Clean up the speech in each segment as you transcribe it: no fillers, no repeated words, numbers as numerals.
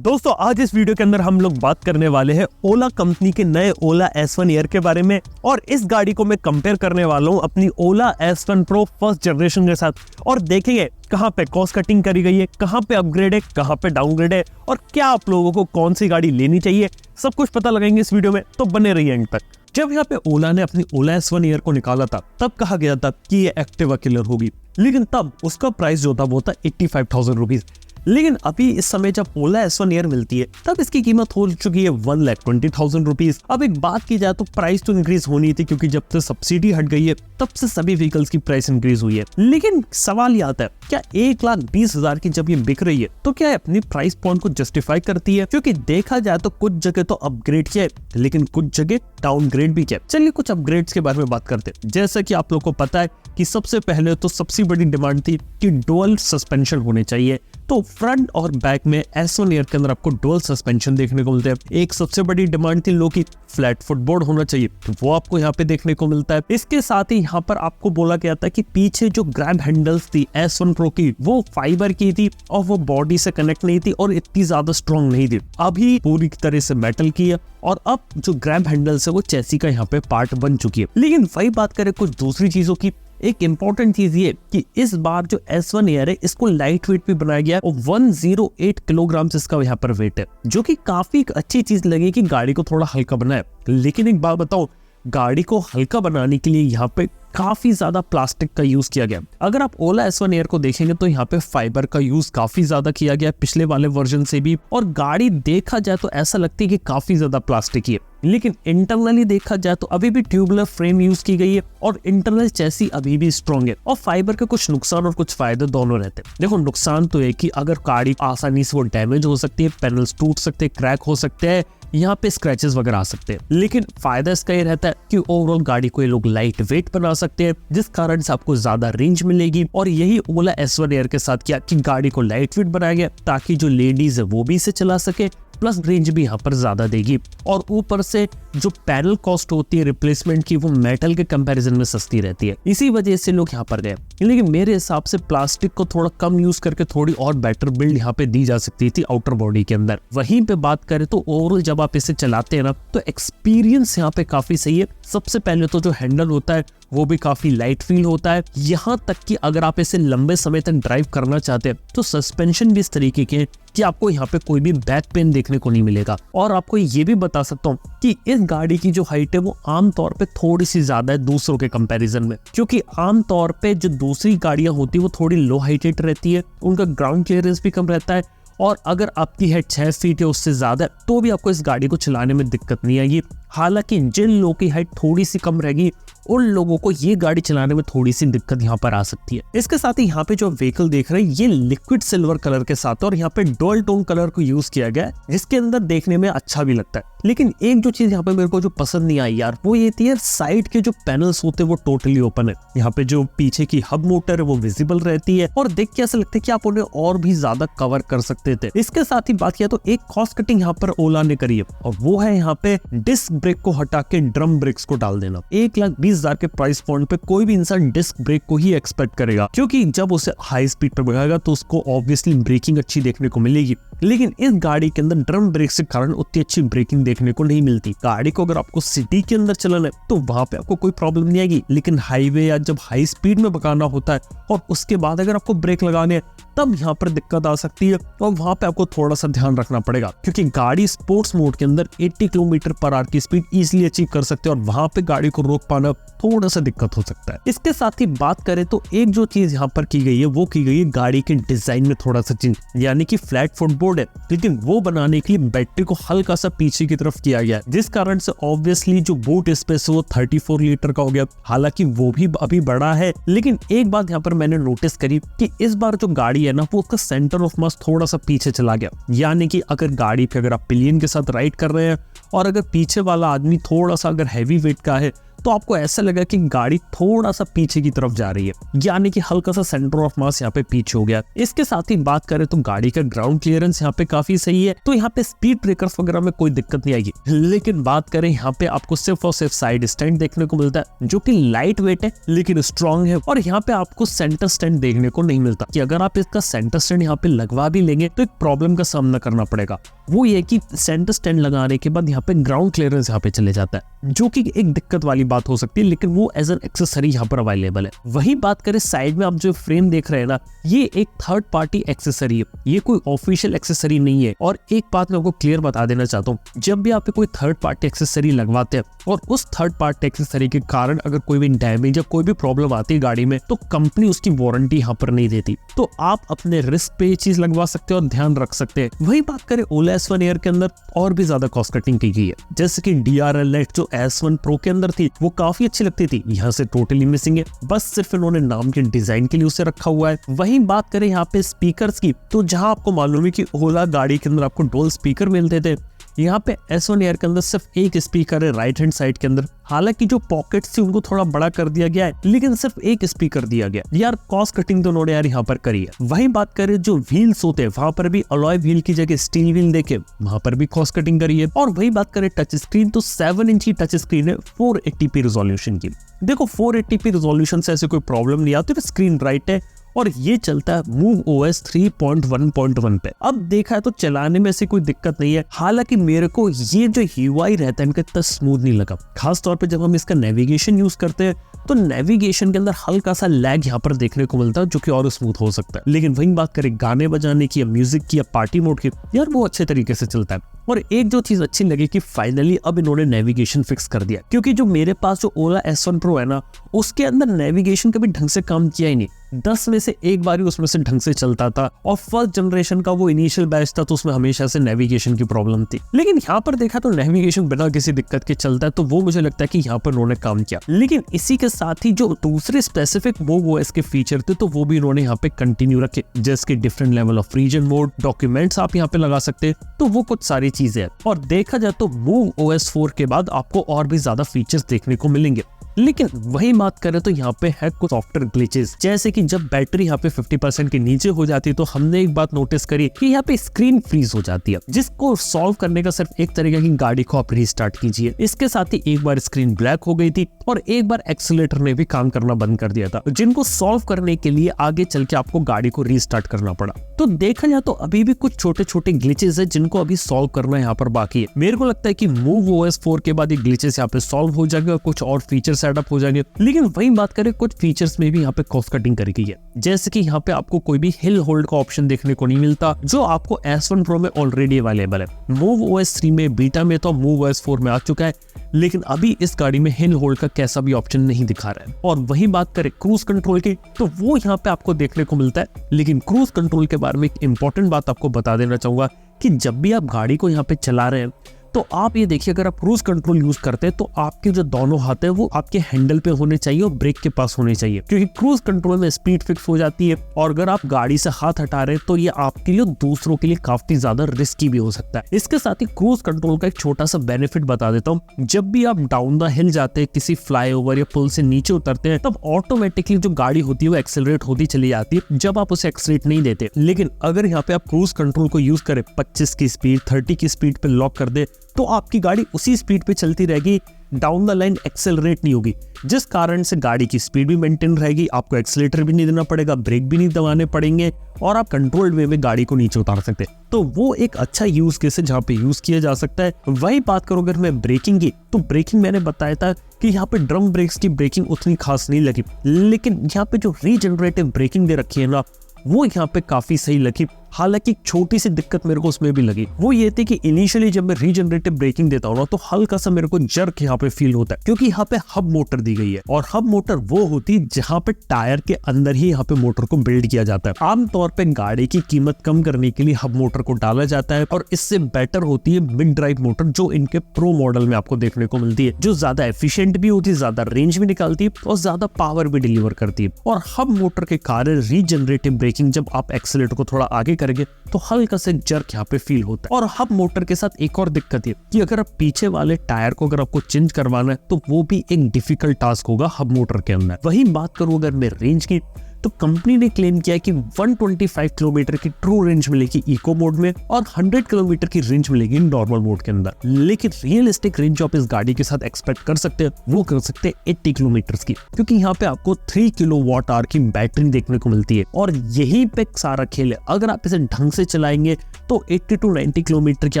दोस्तों आज इस वीडियो के अंदर हम लोग बात करने वाले हैं ओला कंपनी के नए ओला S1 एयर के बारे में। और इस गाड़ी को मैं कंपेयर करने वाला हूं अपनी ओला S1 Pro फर्स्ट जनरेशन के साथ और देखेंगे कहां पे कॉस्ट कटिंग करी गई है, कहां पे अपग्रेड है, कहां पे डाउनग्रेड है और क्या आप लोगों को कौन सी गाड़ी लेनी चाहिए, सब कुछ पता लगाएंगे इस वीडियो में, तो बने रहिए एंड तक। जब यहाँ पे ओला ने अपनी ओला S1 एयर को निकाला था तब कहा गया था कि ये एक्टिवा किलर होगी, लेकिन तब उसका प्राइस जो था वो था 85,000 रुपीज। लेकिन अभी इस समय जब ओला S1 एयर मिलती है तब इसकी कीमत हो चुकी है 1,20,000 रुपीज। अब एक बात की जाए तो प्राइस तो इंक्रीज होनी थी क्योंकि जब से सब्सिडी हट गई है तब से सभी व्हीकल्स की प्राइस इंक्रीज हुई है। लेकिन सवाल ये आता है क्या 1,20,000 की जब ये बिक रही है तो क्या अपनी प्राइस पॉइंट को जस्टिफाई करती है? क्योंकि देखा जाए तो कुछ जगह तो अपग्रेड किया है लेकिन कुछ जगह डाउनग्रेड भी किया। चलिए कुछ अपग्रेड्स के बारे में बात करते हैं। जैसा कि आप लोग को पता है कि सबसे पहले तो सबसे बड़ी डिमांड थी कि डुअल सस्पेंशन होने चाहिए, तो फ्रंट और बैक में S1 एयर के अंदर आपको डुअल सस्पेंशन देखने को मिलते हैं। एक सबसे बड़ी डिमांड थी लोगों की फ्लैट फुटबोर्ड होना चाहिए, तो वो आपको यहाँ पे देखने को मिलता है। इसके साथ ही यहाँ पर आपको बोला गया था कि पीछे जो ग्रैब हैंडल्स थी S1 Pro की वो फाइबर की थी और वो बॉडी से कनेक्ट नहीं थी और इतनी ज्यादा स्ट्रॉन्ग नहीं थी। अभी पूरी तरह से मेटल की है और अब जो ग्रैब हैंडल्स है वो चेसी का यहाँ पे पार्ट बन चुकी है। लेकिन वही बात करें कुछ दूसरी चीजों की, एक इंपॉर्टेंट चीज ये कि इस बार जो S1 एयर है इसको लाइट वेट भी बनाया गया और 108 किलोग्राम इसका यहाँ पर वेट है, जो कि काफी अच्छी चीज लगी कि गाड़ी को थोड़ा हल्का बनाया। लेकिन एक बात बताओ, गाड़ी को हल्का बनाने के लिए यहाँ पे काफी ज्यादा प्लास्टिक का यूज किया गया। अगर आप ओला S1 एयर को देखेंगे तो यहाँ पे फाइबर का यूज काफी ज्यादा किया गया पिछले वाले वर्जन से भी, और गाड़ी देखा जाए तो ऐसा लगती है कि काफी ज्यादा प्लास्टिक ही है। लेकिन इंटरनली देखा जाए तो अभी भी ट्यूबुलर फ्रेम यूज की गई है और इंटरनल चेसी अभी भी स्ट्रॉन्ग है। और फाइबर के कुछ नुकसान और कुछ फायदे दोनों रहते हैं। देखो नुकसान तो है कि अगर गाड़ी आसानी से वो डैमेज हो सकती है, पैनल्स टूट सकते हैं, क्रैक हो सकते हैं, यहाँ पे स्क्रैचेस वगैरह आ सकते हैं। लेकिन फायदा इसका ये रहता है कि ओवरऑल गाड़ी को ये लोग लाइट वेट बना सकते हैं, जिस कारण से आपको ज्यादा रेंज मिलेगी। और यही ओला S1 एयर के साथ किया कि गाड़ी को लाइट वेट बनाया गया ताकि जो लेडीज है वो भी इसे चला सके, प्लस रेंज भी यहाँ पर ज्यादा देगी। और ऊपर से जो पैनल कॉस्ट होती है रिप्लेसमेंट की वो मेटल के कंपैरिजन में सस्ती रहती है, इसी वजह से लोग यहाँ पर गए। लेकिन मेरे हिसाब से प्लास्टिक को थोड़ा कम यूज करके थोड़ी और बेटर बिल्ड यहाँ पे दी जा सकती थी आउटर बॉडी के अंदर। वहीं पे बात करें तो ओवरऑल जब आप इसे चलाते हैं ना तो एक्सपीरियंस यहाँ पे काफी सही है। सबसे पहले तो जो हैंडल होता है वो भी काफी लाइट फील होता है, यहाँ तक कि अगर आप इसे लंबे समय तक ड्राइव करना चाहते हैं तो सस्पेंशन भी इस तरीके के कि आपको यहाँ पे कोई भी बैक पेन देखने को नहीं मिलेगा। और आपको ये भी बता सकता हूँ कि इस गाड़ी की जो हाइट है वो आमतौर पे थोड़ी सी ज्यादा है दूसरों के कंपैरिजन में, क्योंकि आमतौर पे जो दूसरी गाड़ियां होती है वो थोड़ी लो हाइटेड रहती है, उनका ग्राउंड क्लियरेंस भी कम रहता है। और अगर आपकी हाइट 6 फीट है उससे ज्यादा तो भी आपको इस गाड़ी को चलाने में दिक्कत नहीं आएगी। हालांकि जिन लोगों की हाइट थोड़ी सी कम रहेगी उन लोगों को ये गाड़ी चलाने में थोड़ी सी दिक्कत यहाँ पर आ सकती है। इसके साथ ही यहाँ पे जो व्हीकल देख रहे हैं ये लिक्विड सिल्वर कलर के साथ और यहाँ पे डुअल टोन कलर को यूज किया गया है, जिसके अंदर देखने में अच्छा भी लगता है। लेकिन एक जो चीज यहाँ पे मेरे को जो पसंद नहीं आई यार वो ये थी यार, साइड के जो पैनल्स होते हैं वो टोटली ओपन है। यहाँ पे जो पीछे की हब मोटर है वो विजिबल रहती है और देख के ऐसा लगता है कि आप उन्हें और भी ज्यादा कवर कर सकते थे। इसके साथ ही बात किया तो एक कॉस्ट कटिंग यहाँ पर ओला ने करी है और वो है यहाँ पे डिस्क ब्रेक को हटा के ड्रम ब्रेक्स को डाल देना। 1,20,000 के प्राइस पॉइंट पे कोई भी इंसान डिस्क ब्रेक को ही एक्सपेक्ट करेगा, क्योंकि जब उसे हाई स्पीड पर भगाएगा तो उसको ऑब्वियसली ब्रेकिंग अच्छी देखने को मिलेगी। लेकिन इस गाड़ी के अंदर ड्रम ब्रेक के कारण उतनी अच्छी ब्रेकिंग देखने को नहीं मिलती। गाड़ी को अगर आपको सिटी के अंदर चलाना है तो वहां पे आपको कोई प्रॉब्लम नहीं आएगी, लेकिन हाईवे या जब हाई स्पीड में भगाना होता है और उसके बाद अगर आपको ब्रेक लगाने हैं तब यहाँ पर दिक्कत आ सकती है और वहां पे आपको थोड़ा सा ध्यान रखना पड़ेगा, क्योंकि गाड़ी स्पोर्ट्स मोड के अंदर 80 किलोमीटर/आवर की स्पीड इजीली अचीव कर सकते हैं और वहां पे गाड़ी को रोक पाना थोड़ा सा दिक्कत हो सकता है। इसके साथ ही बात करें तो एक जो चीज यहाँ पर की गई है वो की गई है गाड़ी के डिजाइन में थोड़ा सा चेंज, यानी कि फ्लैट फुटबोर्ड है लेकिन वो बनाने के लिए बैटरी को हल्का सा पीछे की तरफ किया गया है, जिस कारण से ऑब्वियसली जो बूट स्पेस है वो 34 लीटर का हो गया। हालांकि वो भी अभी बड़ा है, लेकिन एक बात यहाँ पर मैंने नोटिस करी कि इस बार जो गाड़ी है ना वो उसका सेंटर ऑफ मास थोड़ा सा पीछे चला गया। यानी कि अगर गाड़ी पे अगर आप पिलियन के साथ राइड कर रहे हैं और अगर पीछे वाला आदमी थोड़ा सा अगर हैवी वेट का है तो आपको ऐसा लगा कि गाड़ी थोड़ा सा पीछे की तरफ जा रही है, यानी कि हल्का सा सेंटर ऑफ मास यहाँ पे पीछे हो गया। इसके साथ ही बात करें तो गाड़ी का ग्राउंड क्लियरेंस यहाँ पे काफी सही है, तो यहाँ पे स्पीड ब्रेकर्स वगैरह में कोई दिक्कत नहीं आएगी। लेकिन बात करें यहाँ पे आपको सिर्फ और सिर्फ साइड स्टैंड देखने को मिलता है, जो कि लाइट वेट है लेकिन स्ट्रॉन्ग है। और यहाँ पे आपको सेंटर स्टैंड देखने को नहीं मिलता, कि अगर आप इसका सेंटर स्टैंड यहाँ पे लगवा भी लेंगे तो एक प्रॉब्लम का सामना करना पड़ेगा। वो ये कि सेंटर स्टैंड लगाने के बाद यहाँ पे ग्राउंड क्लियरेंस यहाँ पे चले जाता है, जो कि एक दिक्कत वाली बात हो सकती है, लेकिन वो एज एन एक्सेसरी यहाँ पर अवेलेबल है। वही बात करें साइड में आप जो फ्रेम देख रहे हैं ना, ये एक थर्ड पार्टी एक्सेसरी है, ये कोई ऑफिशियल एक्सेसरी नहीं है। और एक बात मैं आपको क्लियर बता देना चाहता हूँ, जब भी आप कोई थर्ड पार्टी एक्सेसरी लगवाते हैं और उस थर्ड पार्टी एक्सेसरी के कारण अगर कोई भी डैमेज या कोई भी प्रॉब्लम आती है गाड़ी में, तो कंपनी उसकी वारंटी यहाँ पर नहीं देती। तो आप अपने रिस्क पे ये चीज लगवा सकते हैं और ध्यान रख सकते हैं। वही बात करें ओला S1 एयर के अंदर और भी ज्यादा कॉस्ट कटिंग की गई है, जैसे कि DRL लाइट जो S1 Pro के अंदर थी वो काफी अच्छी लगती थी, यहाँ से टोटली मिसिंग है, बस सिर्फ इन्होंने नाम के डिजाइन के लिए उसे रखा हुआ है। वही बात करें यहाँ पे स्पीकर्स की, तो जहां आपको मालूम है कि ओला गाड़ी के अंदर आपको डुअल स्पीकर मिलते थे, यहाँ पे S1 एयर के अंदर सिर्फ एक स्पीकर है राइट हैंड साइड के अंदर। हालांकि जो पॉकेट्स थी उनको थोड़ा बड़ा कर दिया गया है, लेकिन सिर्फ एक स्पीकर दिया गया। यार कॉस्ट कटिंग तो उन्होंने यार यहाँ पर करी है। वही बात करें जो व्हील्स होते हैं, वहां पर भी अलॉय व्हील की जगह स्टील व्हील देके वहां पर भी कॉस्ट कटिंग करी है। और वही बात करें टच स्क्रीन, तो 7 इंच की टच स्क्रीन है 480p रिजोल्यूशन की। देखो 480p रिजोल्यूशन से ऐसे कोई प्रॉब्लम नहीं आती, स्क्रीन ब्राइट है और ये चलता है MoveOS 3.1.1 पे। अब देखा है तो चलाने में से कोई दिक्कत नहीं है। हालांकि मेरे को ये जो UI रहता है इनका इतना स्मूथ नहीं लगा, खास तौर पे जब हम इसका नेविगेशन यूज करते हैं तो नेविगेशन के अंदर हल्का सा लैग यहाँ पर देखने को मिलता है, जो कि और स्मूथ हो सकता है। लेकिन वही बात करें गाने बजाने की या म्यूजिक की या पार्टी मोड की, यार वो अच्छे तरीके से चलता है। और एक जो चीज अच्छी लगी कि फाइनली अब इन्होंने नेविगेशन फिक्स कर दिया, क्योंकि जो मेरे पास जो ओला S1 Pro है ना, उसके अंदर नेविगेशन कभी ढंग से काम किया ही नहीं। 10 में से एक बार ही उसमें से ढंग से चलता था, और फर्स्ट जनरेशन का वो इनिशियल बैच था तो उसमें हमेशा से नेविगेशन की प्रॉब्लम थी। लेकिन यहाँ पर देखा तो नेविगेशन बिना किसी दिक्कत के चलता है, तो वो मुझे लगता है कि यहाँ पर उन्होंने काम किया। लेकिन इसी के साथ ही जो दूसरे स्पेसिफिक MoveOS के फीचर थे, तो वो भी इन्होंने यहाँ पे कंटिन्यू रखे, जैसे कि different level of reason mode, documents आप यहाँ पे लगा सकते हैं, तो वो कुछ सारी चीजें हैं। और देखा जाए तो MoveOS 4 के बाद आपको और भी ज्यादा फीचर्स देखने को मिलेंगे। लेकिन वही बात करें तो यहाँ पे है कुछ सॉफ्टवेयर ग्लिचेस, जैसे कि जब बैटरी यहाँ पे 50% के नीचे हो जाती है तो हमने एक बात नोटिस करी कि यहाँ पे स्क्रीन फ्रीज हो जाती है, जिसको सॉल्व करने का सिर्फ एक तरीका कि गाड़ी को आप रीस्टार्ट कीजिए। इसके साथ ही एक बार स्क्रीन ब्लैक हो गई थी और एक बार एक्सीलरेटर ने भी काम करना बंद कर दिया था, जिनको सॉल्व करने के लिए आगे चल के आपको गाड़ी को रीस्टार्ट करना पड़ा। तो देखा जाए तो अभी भी कुछ छोटे छोटे ग्लिचेस है जिनको अभी सॉल्व करना यहाँ पर बाकी है। मेरे को लगता है कि MoveOS 4 के बाद ये ग्लिचेस यहाँ पे सॉल्व हो जाएंगे और कुछ और फीचर सेटअप हो जाएंगे। लेकिन वही बात करें कुछ फीचर्स में भी यहाँ पे कॉस्ट कटिंग करी गई है, जैसे कि यहाँ पे आपको कोई भी हिल होल्ड का ऑप्शन देखने को नहीं मिलता, जो आपको S1 Pro में ऑलरेडी अवेलेबल है। MoveOS 3 में, बीटा में तो MoveOS 4 में आ चुका है, लेकिन अभी इस गाड़ी में हिल होल्ड का कैसा भी ऑप्शन नहीं दिखा रहा है। और वही बात करें क्रूज कंट्रोल की, तो वो यहाँ पे आपको देखने को मिलता है। लेकिन क्रूज कंट्रोल के बारे में एक इंपॉर्टेंट बात आपको बता देना चाहूंगा कि जब भी आप गाड़ी को यहाँ पे चला रहे हैं तो आप ये देखिए, अगर आप क्रूज कंट्रोल यूज करते हैं तो आपके जो दोनों हाथ है वो आपके हैंडल पे होने चाहिए और ब्रेक के पास होने चाहिए, क्योंकि क्रूज कंट्रोल में स्पीड फिक्स हो जाती है और अगर आप गाड़ी से हाथ हटा रहे हैं तो ये आपके लिए दूसरों के लिए काफी ज्यादा रिस्की भी हो सकता है। इसके साथ ही क्रूज कंट्रोल का एक छोटा सा बेनिफिट बता देता हूँ, जब भी आप डाउन द हिल जाते हैं, किसी फ्लाईओवर या पुल से नीचे उतरते हैं, तब ऑटोमेटिकली जो गाड़ी होती है वो एक्सेलरेट होती चली जाती है जब आप उसे एक्सेलरेट नहीं देते। लेकिन अगर यहाँ पे आप क्रूज कंट्रोल को यूज करें, 25 की स्पीड 30 की स्पीड पे लॉक कर दे, तो आपकी गाड़ी उसी स्पीड पे चलती रहेगी, डाउन द लाइन एक्सेलरेट नहीं होगी, जिस कारण से गाड़ी की स्पीड भी मेंटेन रहेगी, आपको एक्सेलेटर भी नहीं देना पड़ेगा, ब्रेक भी नहीं दबाने पड़ेंगे और आप कंट्रोल्ड वे में गाड़ी को नीचे उतार सकते हैं। तो वो एक अच्छा यूज केस है जहाँ पे यूज किया जा सकता है। वही बात करो अगर मैं ब्रेकिंग की, तो ब्रेकिंग मैंने बताया था कि यहाँ पे ड्रम ब्रेक्स की ब्रेकिंग उतनी खास नहीं लगी, लेकिन यहाँ पे जो रीजनरेटिव ब्रेकिंग दे रखी है ना, वो यहाँ पे काफी सही लगी। हालांकि छोटी सी दिक्कत मेरे को उसमें भी लगी, वो ये थी कि इनिशियली जब मैं रीजनरेटिव ब्रेकिंग देता हूँ ना, तो हल्का सा मेरे को जर्क यहाँ पे फील होता है, क्योंकि यहाँ पे हब मोटर दी गई है और हब मोटर वो होती है जहाँ पे टायर के अंदर ही यहाँ पे मोटर को बिल्ड किया जाता है। आमतौर पे गाड़ी की कीमत कम करने के लिए हब मोटर को डाला जाता है और इससे बेटर होती है मिड ड्राइव मोटर, जो इनके प्रो मॉडल में आपको देखने को मिलती है, जो ज्यादा एफिशिएंट भी होती है, ज्यादा रेंज भी निकालती है और ज्यादा पावर भी डिलीवर करती है। और हब मोटर के कारण रीजनरेटिव ब्रेकिंग, जब आप एक्सीलरेटर को थोड़ा आगे करेंगे तो हल्का से जर्क यहाँ पे फील होता है। और हब मोटर के साथ एक और दिक्कत है कि अगर आप पीछे वाले टायर को अगर आपको चेंज करवाना है तो वो भी एक डिफिकल्ट टास्क होगा हब मोटर के अंदर। वही बात करूं अगर मैं रेंज की, तो कंपनी ने क्लेम किया है कि 125 किलोमीटर की ट्रू रेंज मिलेगी इको मोड में और 100 किलोमीटर की रेंज मिलेगी नॉर्मल मोड के अंदर। लेकिन रियलिस्टिक रेंज जो आप इस गाड़ी के साथ एक्सपेक्ट कर सकते हैं वो कर सकते हैं 80 किलोमीटर की, क्योंकि यहाँ पे आपको 3 किलोवाट आवर की बैटरी देखने को मिलती है और यही पे सारा खेल है। अगर आप इसे ढंग से चलाएंगे तो 80 to 90 किलोमीटर की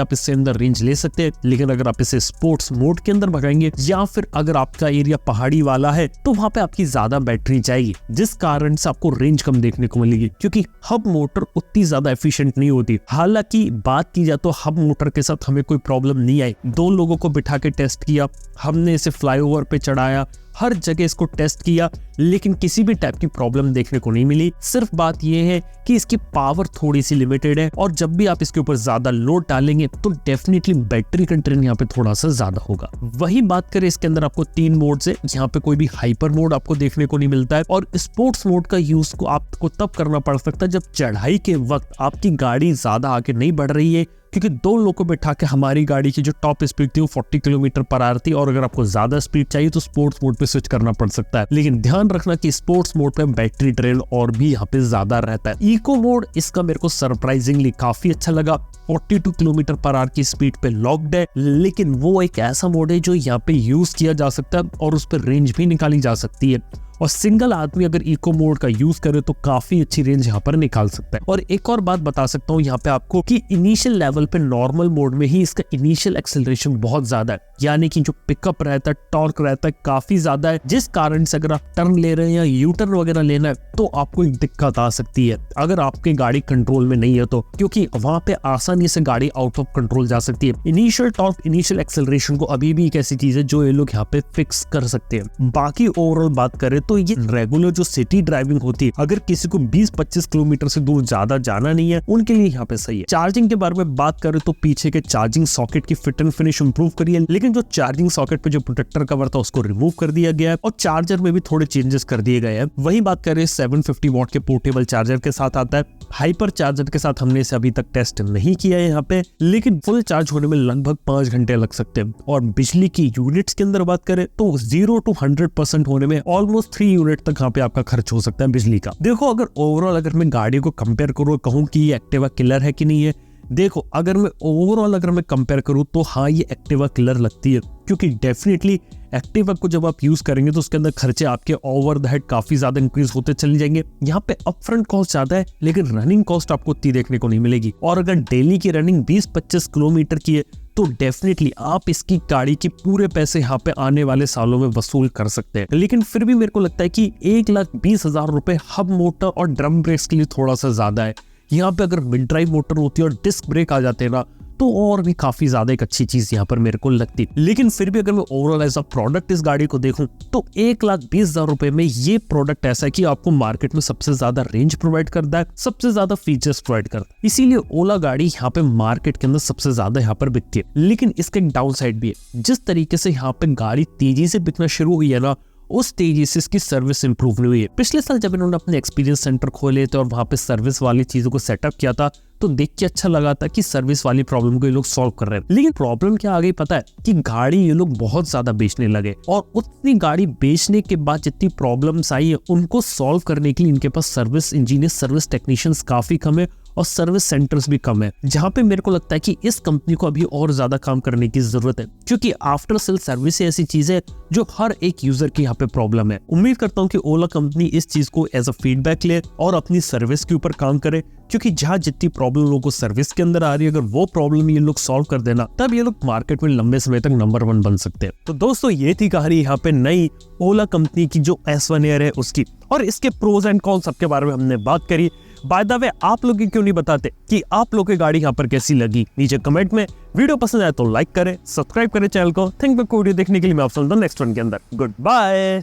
आप इससे अंदर रेंज ले सकते हैं। लेकिन अगर आप इसे स्पोर्ट्स मोड के अंदर भगाएंगे या फिर अगर आपका एरिया पहाड़ी वाला है तो वहां पे आपकी ज्यादा बैटरी जाएगी, जिस कारण से आपको रेंज कम देखने को मिलेगी, क्योंकि हब मोटर उतनी ज्यादा एफिशिएंट नहीं होती। हालांकि बात की जाए तो हब मोटर के साथ हमें कोई प्रॉब्लम नहीं आई। 2 लोगों को बिठा के टेस्ट किया, हमने इसे फ्लाईओवर पे चढ़ाया, हर जगह इसको टेस्ट किया, लेकिन किसी भी टाइप की प्रॉब्लम देखने को नहीं मिली। सिर्फ बात यह है कि इसकी पावर थोड़ी सी लिमिटेड है और जब भी आप इसके ऊपर ज्यादा लोड डालेंगे तो डेफिनेटली बैटरी कंटेंट यहाँ पे थोड़ा सा ज्यादा होगा। वही बात करें इसके अंदर आपको 3 मोड है, यहाँ पे कोई भी हाइपर मोड आपको देखने को नहीं मिलता है और स्पोर्ट्स मोड का यूज को आपको तब करना पड़ सकता है जब चढ़ाई के वक्त आपकी गाड़ी ज्यादा आगे नहीं बढ़ रही है, क्योंकि 2 लोगों को बिठा के हमारी गाड़ी की जो टॉप स्पीड थी वो 40 किलोमीटर पर आवर थी और अगर आपको ज्यादा स्पीड चाहिए तो स्पोर्ट्स मोड पे स्विच करना पड़ सकता है। लेकिन ध्यान रखना कि स्पोर्ट्स मोड पे बैटरी ड्रेन और भी यहाँ पे ज्यादा रहता है। इको मोड इसका मेरे को सरप्राइजिंगली काफी अच्छा लगा। 42 किलोमीटर पर आवर की स्पीड पे लॉक्ड है, लेकिन वो एक ऐसा मोड है जो यहाँ पे यूज किया जा सकता है और उस पर रेंज भी निकाली जा सकती है और सिंगल आदमी अगर इको मोड का यूज करे तो काफी अच्छी रेंज यहाँ पर निकाल सकता है। और एक और बात बता सकता हूँ यहाँ पे आपको कि इनिशियल लेवल पे नॉर्मल मोड में ही इसका इनिशियल एक्सेलरेशन बहुत ज्यादा है, यानी कि जो पिकअप रहता है, टॉर्क रहता है काफी ज्यादा है, जिस कारण से अगर आप टर्न ले रहे हैं या यू टर्न वगैरह लेना है तो आपको एक दिक्कत आ सकती है अगर आपकी गाड़ी कंट्रोल में नहीं है तो, क्योंकि वहां पे आसानी से गाड़ी आउट ऑफ कंट्रोल जा सकती है। इनिशियल टॉर्क, इनिशियल एक्सेलरेशन को अभी भी एक ऐसी चीज है जो ये लोग यहाँ पे फिक्स कर सकते हैं। बाकी ओवरऑल बात करें तो ये रेगुलर जो सिटी ड्राइविंग होती है, अगर किसी को 20-25 किलोमीटर से दूर ज्यादा जाना नहीं है उनके लिए यहाँ पे सही है। चार्जिंग के बारे में बात करें तो पीछे के चार्जिंग सॉकेट की फिट एंड फिनिश इंप्रूव करी है, लेकिन जो चार्जिंग सॉकेट पे जो प्रोटेक्टर कवर था उसको रिमूव कर दिया गया है और चार्जर में भी थोड़े चेंजेस कर दिए गए हैं। वही बात करें 750 वॉट के पोर्टेबल चार्जर के साथ आता है। हाइपर चार्जर के साथ हमने इसे अभी तक टेस्ट नहीं किया है यहाँ पे, लेकिन फुल चार्ज होने में लगभग 5 घंटे लग सकते हैं। और बिजली की यूनिट्स के अंदर बात करें तो 0 to 100% होने में ऑलमोस्ट 3 यूनिट तक यहाँ पे आपका खर्च हो सकता है बिजली का। देखो अगर ओवरऑल अगर मैं गाड़ी को कंपेयर करूँ, कहूँ कि ये एक्टिवा किलर है कि नहीं है, देखो अगर मैं ओवरऑल अगर मैं कंपेयर करूँ तो हाँ ये एक्टिवा किलर लगती है, क्योंकि डेफिनेटली एक्टिवा को जब आप यूज करेंगे तो उसके अंदर खर्चे आपके ओवर द हेड काफी ज्यादा इंक्रीज होते चले जाएंगे। यहाँ पे अपफ्रंट कॉस्ट ज्यादा है लेकिन रनिंग कॉस्ट आपको उतनी देखने को नहीं मिलेगी। और अगर डेली की रनिंग 20-25 किलोमीटर की है तो डेफिनेटली आप इसकी गाड़ी के पूरे पैसे यहाँ पे आने वाले सालों में वसूल कर सकते हैं। लेकिन फिर भी मेरे को लगता है कि 1,20,000 रुपए हब मोटर और ड्रम ब्रेक्स के लिए थोड़ा सा ज्यादा है। यहाँ पे अगर मिड ड्राइव मोटर होती है और डिस्क ब्रेक आ जाते हैं ना तो और भी काफी ज्यादा एक अच्छी चीज यहाँ पर मेरे को लगती है। लेकिन फिर भी अगर मैं ओवरऑल एज अ प्रोडक्ट इस गाड़ी को देखूं तो 1,20,000 रुपए में ये प्रोडक्ट ऐसा है कि आपको मार्केट में सबसे ज्यादा रेंज प्रोवाइड करता है, सबसे ज्यादा फीचर्स प्रोवाइड करता है, इसीलिए ओला गाड़ी यहाँ पे मार्केट के अंदर सबसे ज्यादा यहाँ पर बिकती है। लेकिन इसका एक डाउन साइड भी है, जिस तरीके से यहाँ पे गाड़ी तेजी से बिकना शुरू हुई है ना उस तेजी से इसकी सर्विस इंप्रूव नहीं हुई है। पिछले साल जब इन्होंने अपने एक्सपीरियंस सेंटर खोले थे और वहां पे सर्विस वाली चीजों को सेटअप किया था तो देख के अच्छा लगा था कि सर्विस वाली प्रॉब्लम को ये लोग सॉल्व कर रहे हैं। लेकिन प्रॉब्लम क्या आ गई पता है कि गाड़ी ये लोग बहुत ज्यादा बेचने लगे और उतनी गाड़ी बेचने के बाद जितनी प्रॉब्लम्स आई है उनको सॉल्व करने के लिए इनके पास सर्विस इंजीनियर, सर्विस टेक्नीशियंस काफी कम है और सर्विस सेंटर्स भी कम है, जहां पे मेरे को लगता है कि इस कंपनी को अभी और ज्यादा काम करने की जरूरत है, क्योंकि आफ्टर सेल सर्विस ऐसी चीज है जो हर एक यूजर की यहाँ पे प्रॉब्लम है। उम्मीद करता हूँ कि ओला कंपनी इस चीज को एज अ फीडबैक ले और अपनी सर्विस के ऊपर काम करे, क्योंकि जहाँ जितनी प्रॉब्लम लोगों को सर्विस के अंदर आ रही है अगर वो प्रॉब्लम ये लोग सॉल्व कर देना तब ये लोग मार्केट में लंबे समय तक नंबर 1 बन सकते हैं। तो दोस्तों ये थी कहानी यहाँ पे नई ओला कंपनी की जो S1 एयर है उसकी, और इसके प्रोज एंड कॉन्स सबके बारे में हमने बात करी। बाय द वे आप लोग क्यों नहीं बताते कि आप लोग की गाड़ी यहाँ पर कैसी लगी, नीचे कमेंट में। वीडियो पसंद आए तो लाइक करें, सब्सक्राइब करें चैनल को। थैंक यू वीडियो देखने के लिए। मैं आपसे मिलता हूं नेक्स्ट वन के अंदर। Good bye.